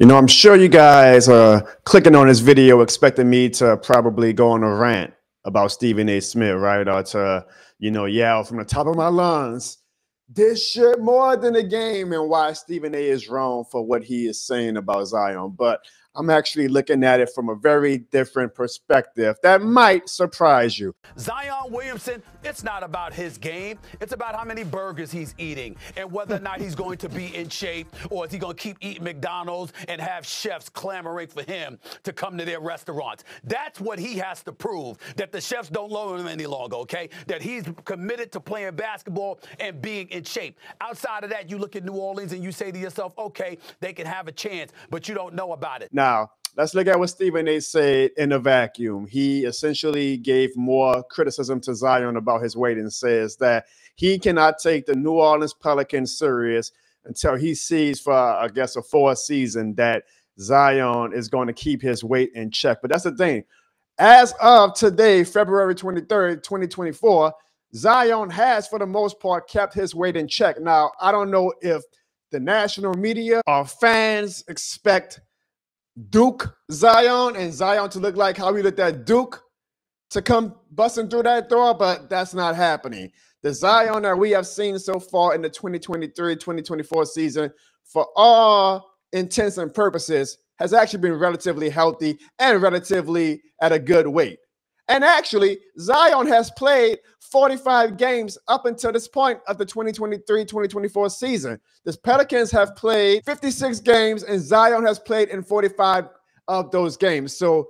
I'm sure you guys are clicking on this video expecting me to probably go on a rant about Stephen A. Smith, right? Or to, yell from the top of my lungs, this shit more than a game, and why Stephen A. is wrong for what he is saying about Zion. But I'm actually looking at it from a very different perspective that might surprise you. Zion Williamson, it's not about his game. It's about how many burgers he's eating and whether or not he's going to be in shape, or is he going to keep eating McDonald's and have chefs clamoring for him to come to their restaurants. That's what he has to prove, that the chefs don't love him any longer, okay? That he's committed to playing basketball and being in shape. Outside of that, you look at New Orleans and you say to yourself, okay, they can have a chance, but you don't know about it. Now, let's look at what Stephen A. said in a vacuum. He essentially gave more criticism to Zion about his weight and says that he cannot take the New Orleans Pelicans serious until he sees for, I guess, a fourth season that Zion is going to keep his weight in check. But that's the thing. As of today, February 23rd, 2024, Zion has, for the most part, kept his weight in check. Now, I don't know if the national media or fans expect Duke Zion and Zion to look like how we looked at Duke to come busting through that door, but that's not happening. The Zion that we have seen so far in the 2023-2024 season, for all intents and purposes, has actually been relatively healthy and relatively at a good weight. And actually, Zion has played 45 games up until this point of the 2023-2024 season. The Pelicans have played 56 games, and Zion has played in 45 of those games. So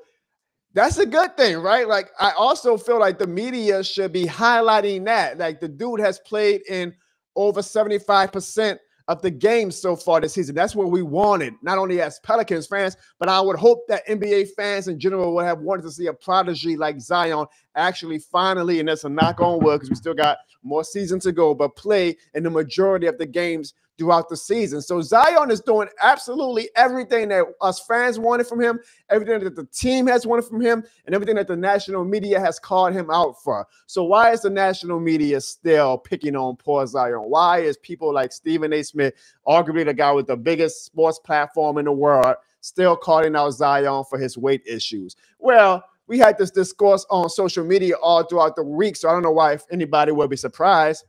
that's a good thing, right? Like, I also feel like the media should be highlighting that. Like, the dude has played in over 75% of the games so far this season. That's what we wanted, not only as Pelicans fans, but I would hope that NBA fans in general would have wanted to see a prodigy like Zion actually finally, and that's a knock on wood because we still got more season to go, but play in the majority of the games throughout the season. So Zion is doing absolutely everything that us fans wanted from him, everything that the team has wanted from him, and everything that the national media has called him out for. So why is the national media still picking on poor Zion? Why is people like Stephen A. Smith, arguably the guy with the biggest sports platform in the world, still calling out Zion for his weight issues? Well, we had this discourse on social media all throughout the week, so I don't know why if anybody would be surprised.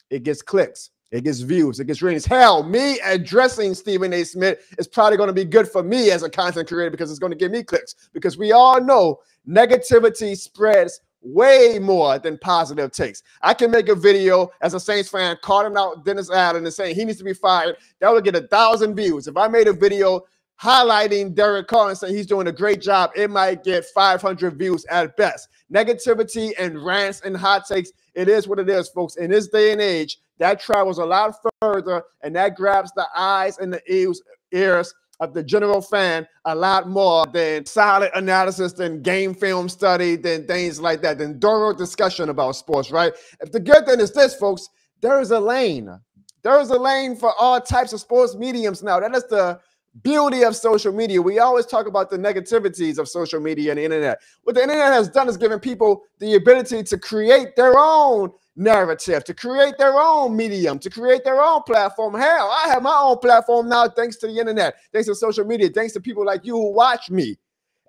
It gets clicks. It gets views. It gets ratings. Hell, me addressing Stephen A. Smith is probably going to be good for me as a content creator because it's going to give me clicks. Because we all know negativity spreads way more than positive takes. I can make a video as a Saints fan calling out Dennis Allen and saying he needs to be fired. That would get 1,000 views. If I made a video highlighting Derek Carr and saying he's doing a great job, it might get 500 views at best. Negativity and rants and hot takes, it is what it is, folks. In this day and age, that travels a lot further, and that grabs the eyes and the ears of the general fan a lot more than solid analysis, than game film study, than things like that, than thorough discussion about sports, right? If the good thing is this, folks, there is a lane. There is a lane for all types of sports mediums now. That is the beauty of social media. We always talk about the negativities of social media and the internet. What the internet has done is given people the ability to create their own narrative, to create their own medium, to create their own platform. Hell, I have my own platform now thanks to the internet, thanks to social media, thanks to people like you who watch me.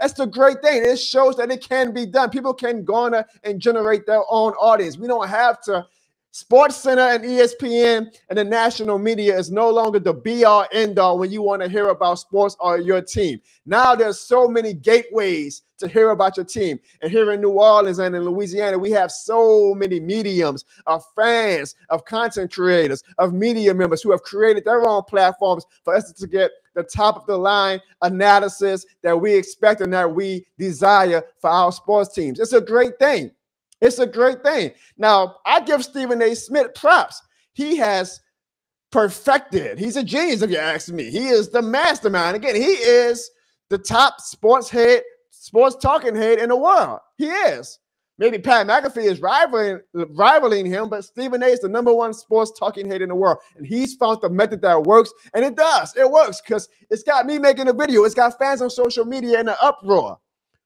That's the great thing. It shows that it can be done. People can garner and generate their own audience. We don't have to. Sports Center and ESPN and the national media is no longer the be-all, end-all when you want to hear about sports or your team. Now there's so many gateways to hear about your team. And here in New Orleans and in Louisiana, we have so many mediums of fans, of content creators, of media members who have created their own platforms for us to get the top-of-the-line analysis that we expect and that we desire for our sports teams. It's a great thing. It's a great thing. Now, I give Stephen A. Smith props. He has perfected. He's a genius, if you ask me. He is the mastermind. Again, he is the top sports talking head in the world. He is. Maybe Pat McAfee is rivaling him, but Stephen A. is the #1 sports talking head in the world. And he's found the method that works, and it does. It works because it's got me making a video. It's got fans on social media in an uproar.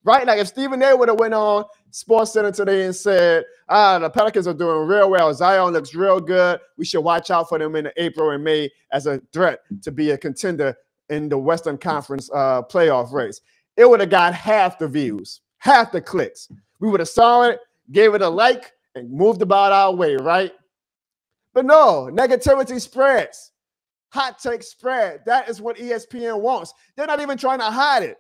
Right? Like if Stephen A. would have went on Sports Center today and said, the Pelicans are doing real well. Zion looks real good. We should watch out for them in April and May as a threat to be a contender in the Western Conference playoff race. It would have got half the views, half the clicks. We would have saw it, gave it a like, and moved about our way, right? But no, negativity spreads. Hot take spread. That is what ESPN wants. They're not even trying to hide it.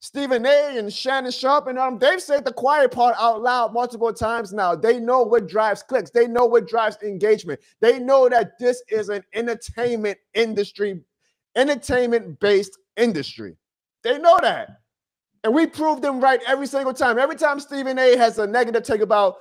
Stephen A. and Shannon Sharp and they've said the quiet part out loud multiple times now. They know what drives clicks. They know what drives engagement. They know that this is an entertainment industry, entertainment-based industry. They know that. And we prove them right every single time. Every time Stephen A. has a negative take about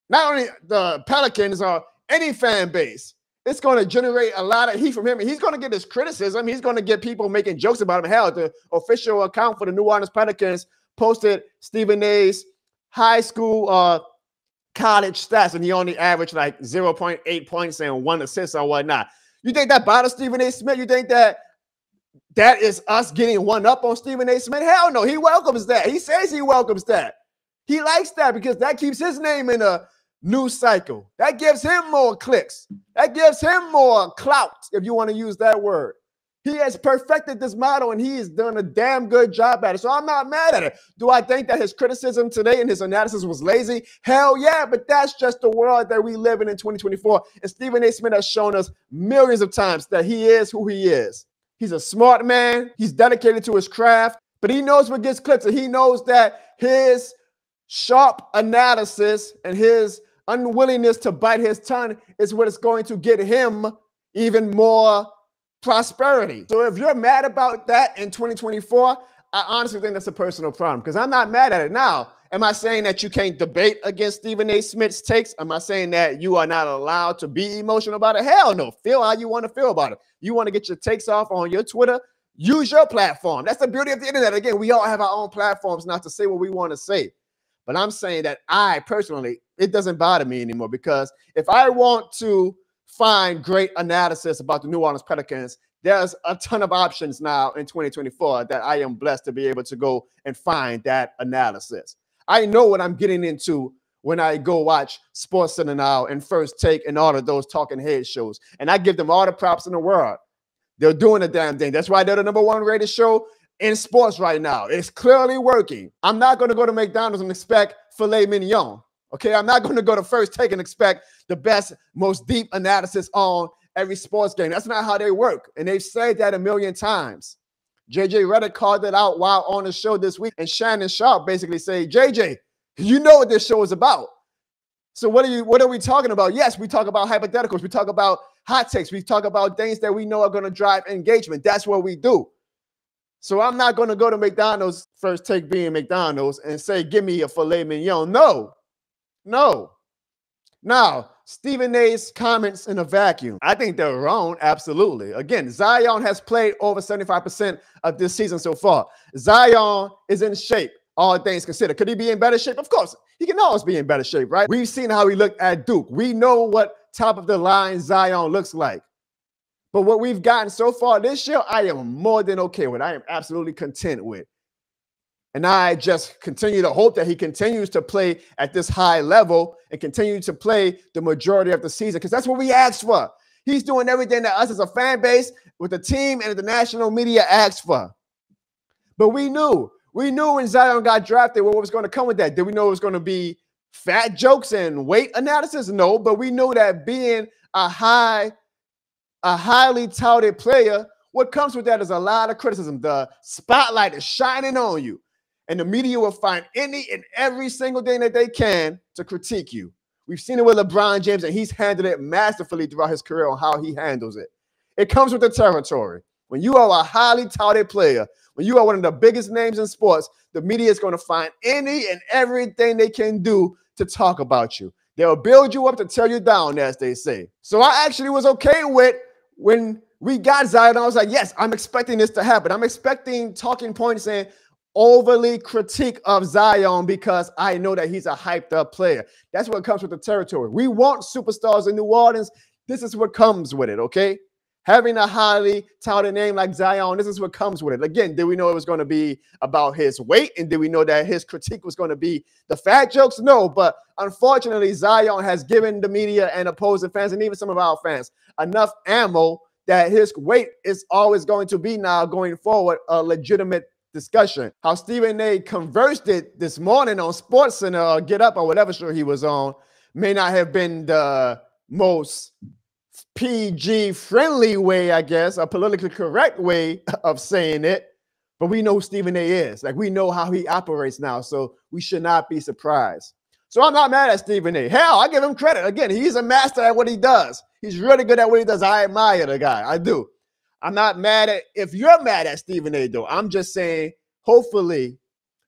not only the Pelicans or any fan base, it's going to generate a lot of heat from him. And he's going to get his criticism. He's going to get people making jokes about him. Hell, the official account for the New Orleans Pelicans posted Stephen A.'s high school college stats, and he only averaged like 0.8 points and 1 assist or whatnot. You think that bothers Stephen A. Smith? You think that is us getting one up on Stephen A. Smith? Hell no. He welcomes that. He says he welcomes that. He likes that because that keeps his name in a news cycle. That gives him more clicks. That gives him more clout, if you want to use that word. He has perfected this model, and he has done a damn good job at it. So I'm not mad at it. Do I think that his criticism today and his analysis was lazy? Hell yeah, but that's just the world that we live in 2024. And Stephen A. Smith has shown us millions of times that he is who he is. He's a smart man. He's dedicated to his craft, but he knows what gets clicks, and he knows that his sharp analysis and his unwillingness to bite his tongue is what is going to get him even more prosperity. So if you're mad about that in 2024, I honestly think that's a personal problem because I'm not mad at it. Now, am I saying that you can't debate against Stephen A. Smith's takes? Am I saying that you are not allowed to be emotional about it? Hell no. Feel how you want to feel about it. You want to get your takes off on your Twitter? Use your platform. That's the beauty of the internet. Again, we all have our own platforms not to say what we want to say. But I'm saying that I personally, it doesn't bother me anymore because if I want to find great analysis about the New Orleans Pelicans, there's a ton of options now in 2024 that I am blessed to be able to go and find that analysis. I know what I'm getting into when I go watch SportsCenter now and First Take and all of those talking head shows. And I give them all the props in the world. They're doing the damn thing. That's why they're the #1 rated show in sports right now. It's clearly working. I'm not going to go to McDonald's and expect filet mignon. Okay, I'm not going to go to First Take and expect the best, most deep analysis on every sports game. That's not how they work. And they've said that a million times. JJ Redick called it out while on the show this week. And Shannon Sharp basically said, JJ, you know what this show is about. So what are we talking about? Yes, we talk about hypotheticals. We talk about hot takes. We talk about things that we know are going to drive engagement. That's what we do. So I'm not going to go to McDonald's, First Take being McDonald's, and say, give me a filet mignon. No. Now, Stephen A's comments in a vacuum. I think they're wrong, absolutely. Again, Zion has played over 75% of this season so far. Zion is in shape, all things considered. Could he be in better shape? Of course. He can always be in better shape, right? We've seen how he looked at Duke. We know what top of the line Zion looks like. But what we've gotten so far this year, I am more than okay with. I am absolutely content with. And I just continue to hope that he continues to play at this high level and continue to play the majority of the season because that's what we asked for. He's doing everything that us as a fan base with the team and the national media asked for. But we knew when Zion got drafted what was going to come with that. Did we know it was going to be fat jokes and weight analysis? No, but we knew that being a highly touted player, what comes with that is a lot of criticism. The spotlight is shining on you. And the media will find any and every single thing that they can to critique you. We've seen it with LeBron James, and he's handled it masterfully throughout his career on how he handles it. It comes with the territory. When you are a highly touted player, when you are one of the biggest names in sports, the media is going to find any and everything they can do to talk about you. They'll build you up to tear you down, as they say. So I actually was okay with when we got Zion. I was like, yes, I'm expecting this to happen. I'm expecting talking points and overly critique of Zion because I know that he's a hyped up player. That's what comes with the territory. We want superstars in New Orleans. This is what comes with it, okay? Having a highly touted name like Zion, this is what comes with it. Again, did we know it was going to be about his weight? And did we know that his critique was going to be the fat jokes? No, but unfortunately, Zion has given the media and opposing fans and even some of our fans enough ammo that his weight is always going to be now going forward a legitimate discussion. How Stephen A. conversed it this morning on SportsCenter or Get Up or whatever show he was on may not have been the most PG friendly way, I guess, a politically correct way of saying it. But we know who Stephen A. is. Like, we know how he operates now, so we should not be surprised. So I'm not mad at Stephen A. Hell, I give him credit. Again, he's a master at what he does. He's really good at what he does. I admire the guy. I do. I'm not mad at, if you're mad at Stephen A. though, I'm just saying, hopefully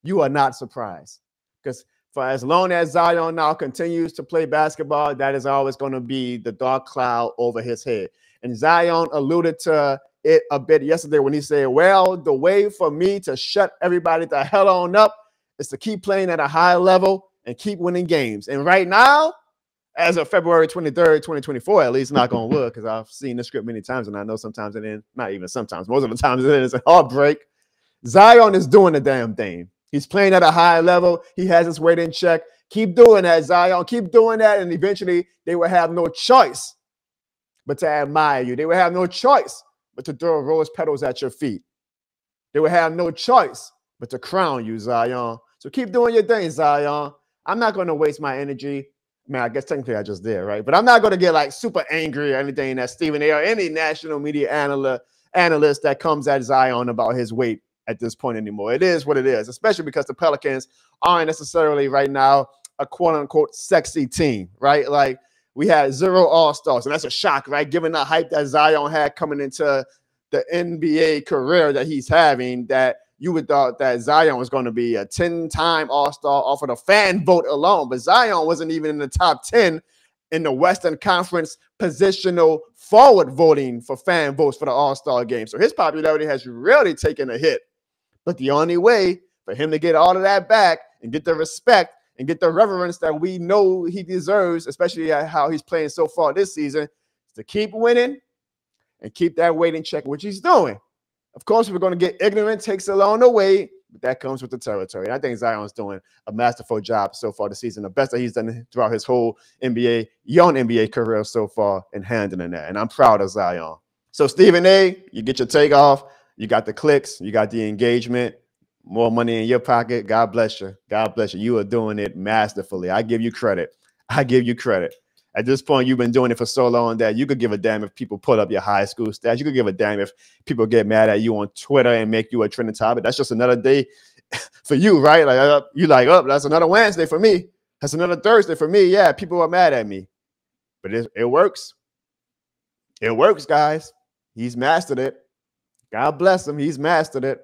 you are not surprised. Because for as long as Zion now continues to play basketball, that is always going to be the dark cloud over his head. And Zion alluded to it a bit yesterday when he said, well, the way for me to shut everybody the hell on up is to keep playing at a high level and keep winning games. And right now, as of February 23rd, 2024, at least, knock on wood, because I've seen the script many times, and I know sometimes it ends, not even sometimes, most of the times it ends a heartbreak. Zion is doing the damn thing. He's playing at a high level. He has his weight in check. Keep doing that, Zion. Keep doing that, and eventually they will have no choice but to admire you. They will have no choice but to throw rose petals at your feet. They will have no choice but to crown you, Zion. So keep doing your thing, Zion. I'm not going to waste my energy. Man, I guess technically I just did, right? But I'm not going to get like super angry or anything that Stephen A. or any national media analyst that comes at Zion about his weight at this point anymore. It is what it is, especially because the Pelicans aren't necessarily right now a quote-unquote sexy team, right? Like, we had 0 All-Stars, and that's a shock, right? Given the hype that Zion had coming into the NBA career that he's having, that you would thought that Zion was going to be a 10-time All-Star off of the fan vote alone. But Zion wasn't even in the top 10 in the Western Conference positional forward voting for fan votes for the All-Star game. So his popularity has really taken a hit. But the only way for him to get all of that back and get the respect and get the reverence that we know he deserves, especially at how he's playing so far this season, is to keep winning and keep that weight in check, which he's doing. Of course, we're going to get ignorant takes along the way, but that comes with the territory. And I think Zion's doing a masterful job so far this season, the best that he's done throughout his whole young NBA career so far in handling that. And I'm proud of Zion. So Stephen A., you get your takeoff, you got the clicks, you got the engagement, more money in your pocket. God bless you. God bless you. You are doing it masterfully. I give you credit. I give you credit. At this point, you've been doing it for so long that you could give a damn if people pull up your high school stats. You could give a damn if people get mad at you on Twitter and make you a trending topic. That's just another day for you, right? Like, you like, oh, that's another Wednesday for me. That's another Thursday for me. Yeah, people are mad at me. But it works. It works, guys. He's mastered it. God bless him. He's mastered it.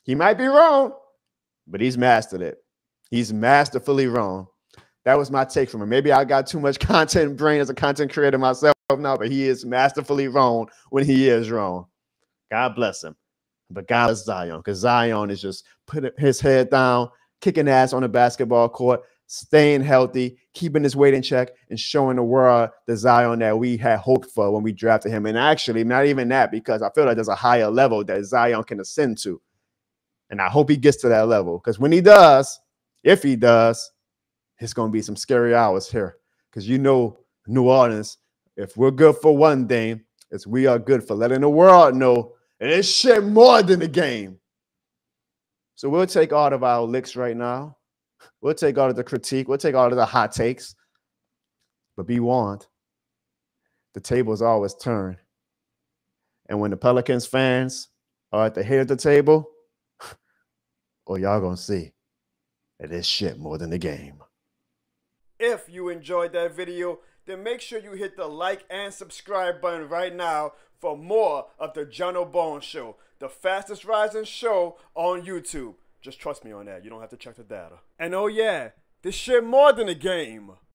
He might be wrong, but he's mastered it. He's masterfully wrong. That was my take from him. Maybe I got too much content brain as a content creator myself now, but he is masterfully wrong when he is wrong. God bless him. But God bless Zion, because Zion is just putting his head down, kicking ass on the basketball court, staying healthy, keeping his weight in check, and showing the world the Zion that we had hoped for when we drafted him. And actually, not even that, because I feel like there's a higher level that Zion can ascend to. And I hope he gets to that level, because when he does, if he does, it's going to be some scary hours here. Because you know, New Orleans, if we're good for one thing, it's we are good for letting the world know and it's shit more than the game. So we'll take all of our licks right now. We'll take all of the critique. We'll take all of the hot takes. But be warned, the tables always turn. And when the Pelicans fans are at the head of the table, oh, y'all going to see that it's shit more than the game. If you enjoyed that video, then make sure you hit the like and subscribe button right now for more of the Jono Barnes Show, the fastest rising show on YouTube. Just trust me on that. You don't have to check the data. And oh yeah, this shit more than a game.